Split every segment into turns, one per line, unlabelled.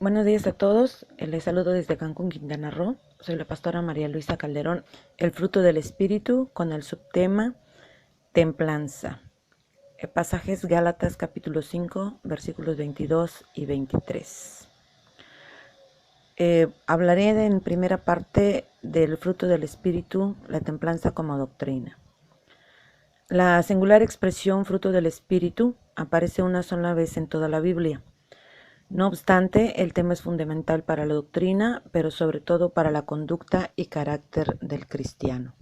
Buenos días a todos, les saludo desde Cancún, Quintana Roo. Soy la pastora María Luisa Calderón. El fruto del Espíritu con el subtema Templanza. Pasajes Gálatas capítulo 5, versículos 22 y 23. Hablaré en primera parte del fruto del Espíritu, la templanza como doctrina. La singular expresión fruto del Espíritu aparece una sola vez en toda la Biblia. No obstante, el tema es fundamental para la doctrina, pero sobre todo para la conducta y carácter del cristiano.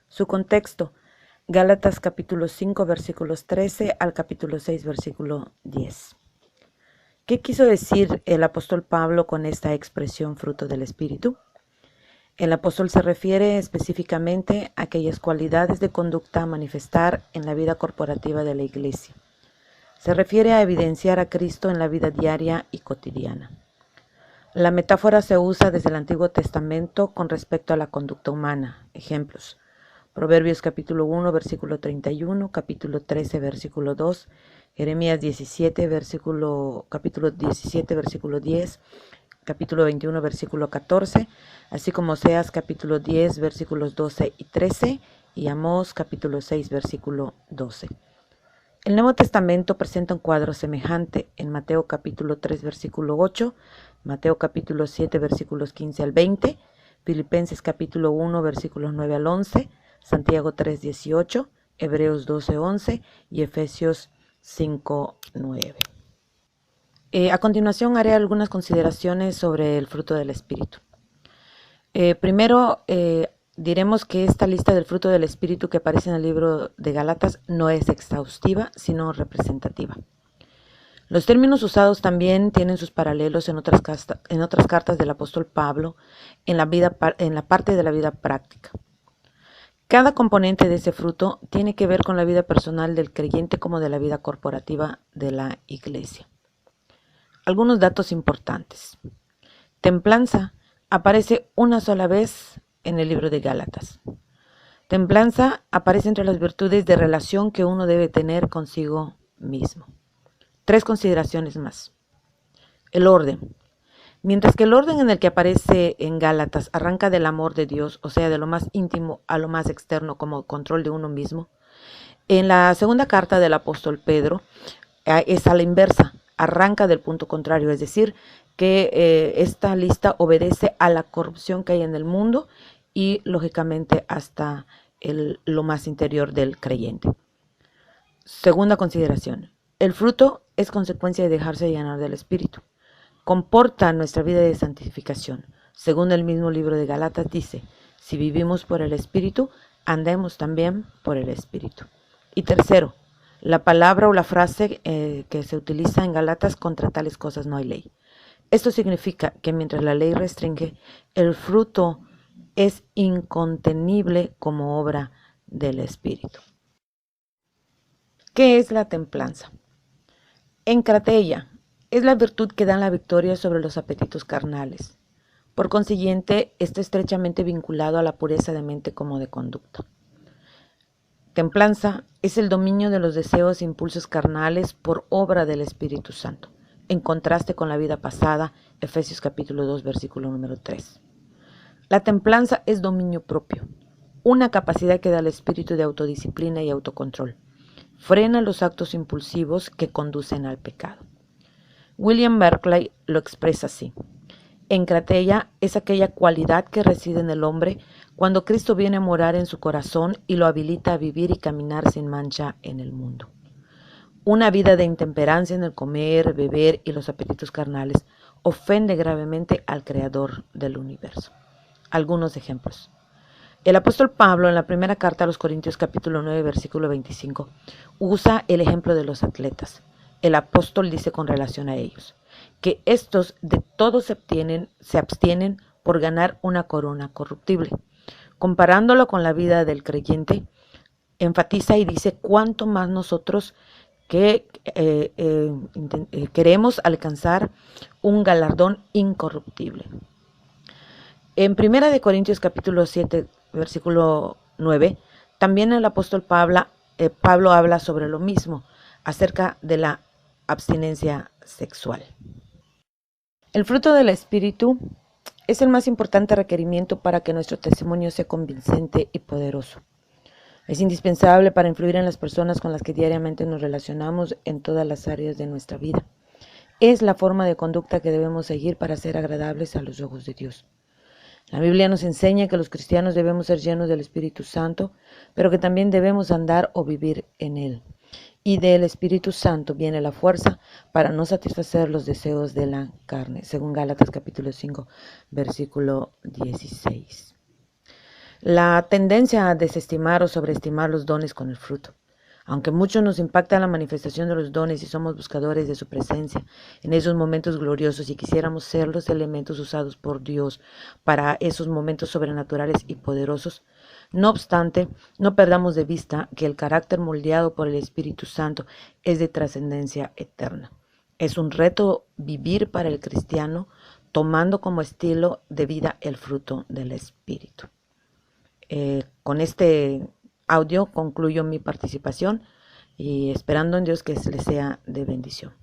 Su contexto: Gálatas capítulo 5 versículos 13 al capítulo 6 versículo 10. ¿Qué quiso decir el apóstol Pablo con esta expresión fruto del Espíritu? El apóstol se refiere específicamente a aquellas cualidades de conducta a manifestar en la vida corporativa de la Iglesia. Se refiere a evidenciar a Cristo en la vida diaria y cotidiana. La metáfora se usa desde el Antiguo Testamento con respecto a la conducta humana. Ejemplos: Proverbios capítulo 1, versículo 31, capítulo 13, versículo 2, Jeremías 17, capítulo 17, versículo 10, capítulo 21, versículo 14, así como Oseas capítulo 10, versículos 12 y 13, y Amós capítulo 6, versículo 12. El Nuevo Testamento presenta un cuadro semejante en Mateo capítulo 3 versículo 8, Mateo capítulo 7 versículos 15 al 20, Filipenses capítulo 1 versículos 9 al 11, Santiago 3, 18, Hebreos 12, 11 y Efesios 5, 9. A continuación haré algunas consideraciones sobre el fruto del Espíritu. Primero, diremos que esta lista del fruto del Espíritu que aparece en el libro de Gálatas no es exhaustiva, sino representativa. Los términos usados también tienen sus paralelos en otras cartas del apóstol Pablo en la parte de la vida práctica. Cada componente de ese fruto tiene que ver con la vida personal del creyente como de la vida corporativa de la Iglesia. Algunos datos importantes. Templanza aparece una sola vez en el libro de Gálatas. Templanza aparece entre las virtudes de relación que uno debe tener consigo mismo. 3 consideraciones más. El orden. Mientras que el orden en el que aparece en Gálatas arranca del amor de Dios, o sea, de lo más íntimo a lo más externo como control de uno mismo, en la segunda carta del apóstol Pedro es a la inversa, arranca del punto contrario, es decir, que esta lista obedece a la corrupción que hay en el mundo y lógicamente hasta lo más interior del creyente. Segunda consideración: el fruto es consecuencia de dejarse llenar del Espíritu. Comporta nuestra vida de santificación. Según el mismo libro de Gálatas dice: si vivimos por el Espíritu, andemos también por el Espíritu. Y tercero, la palabra o la frase que se utiliza en Gálatas: contra tales cosas no hay ley. Esto significa que mientras la ley restringe, el fruto es incontenible como obra del Espíritu. ¿Qué es la templanza? Encrateia es la virtud que da la victoria sobre los apetitos carnales. Por consiguiente, está estrechamente vinculado a la pureza de mente como de conducta. Templanza es el dominio de los deseos e impulsos carnales por obra del Espíritu Santo, en contraste con la vida pasada, Efesios capítulo 2, versículo número 3. La templanza es dominio propio, una capacidad que da el espíritu de autodisciplina y autocontrol. Frena los actos impulsivos que conducen al pecado. William Barclay lo expresa así: encrateia es aquella cualidad que reside en el hombre cuando Cristo viene a morar en su corazón y lo habilita a vivir y caminar sin mancha en el mundo. Una vida de intemperancia en el comer, beber y los apetitos carnales ofende gravemente al Creador del universo. Algunos ejemplos. El apóstol Pablo, en la primera carta a los Corintios capítulo 9, versículo 25, usa el ejemplo de los atletas. El apóstol dice con relación a ellos que estos de todo se abstienen por ganar una corona corruptible. Comparándolo con la vida del creyente, enfatiza y dice cuánto más nosotros que queremos alcanzar un galardón incorruptible. En 1 Corintios capítulo 7, versículo 9, también el apóstol Pablo habla sobre lo mismo, acerca de la abstinencia sexual. El fruto del Espíritu es el más importante requerimiento para que nuestro testimonio sea convincente y poderoso. Es indispensable para influir en las personas con las que diariamente nos relacionamos en todas las áreas de nuestra vida. Es la forma de conducta que debemos seguir para ser agradables a los ojos de Dios. La Biblia nos enseña que los cristianos debemos ser llenos del Espíritu Santo, pero que también debemos andar o vivir en Él. Y del Espíritu Santo viene la fuerza para no satisfacer los deseos de la carne, según Gálatas capítulo 5, versículo 16. La tendencia a desestimar o sobreestimar los dones con el fruto. Aunque mucho nos impacta la manifestación de los dones y somos buscadores de su presencia en esos momentos gloriosos y quisiéramos ser los elementos usados por Dios para esos momentos sobrenaturales y poderosos, no obstante, no perdamos de vista que el carácter moldeado por el Espíritu Santo es de trascendencia eterna. Es un reto vivir para el cristiano tomando como estilo de vida el fruto del Espíritu. Con este audio concluyo mi participación y esperando en Dios que les sea de bendición.